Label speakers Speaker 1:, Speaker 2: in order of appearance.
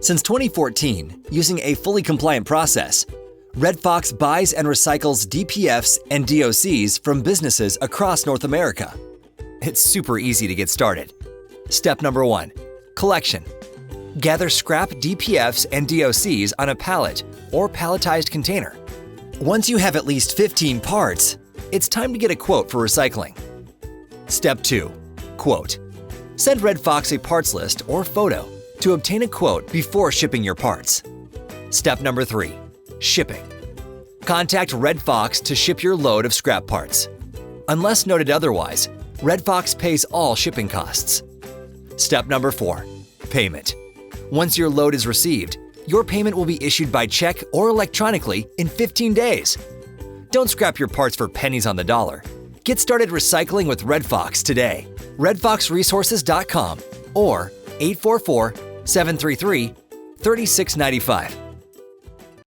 Speaker 1: Since 2014, using a fully compliant process, Red Fox buys and recycles DPFs and DOCs from businesses across North America. It's super easy to get started. Step number 1. Collection. Gather scrap DPFs and DOCs on a pallet or palletized container. Once you have at least 15 parts, it's time to get a quote for recycling. Step 2. Quote. Send Red Fox a parts list or photo to obtain a quote before shipping your parts. Step number 3. Shipping. Contact Red Fox to ship your load of scrap parts. Unless noted otherwise, Red Fox pays all shipping costs. Step number 4. Payment. Once your load is received, your payment will be issued by check or electronically in 15 days. Don't scrap your parts for pennies on the dollar. Get started recycling with Red Fox today. RedFoxResources.com or 844-733-3695.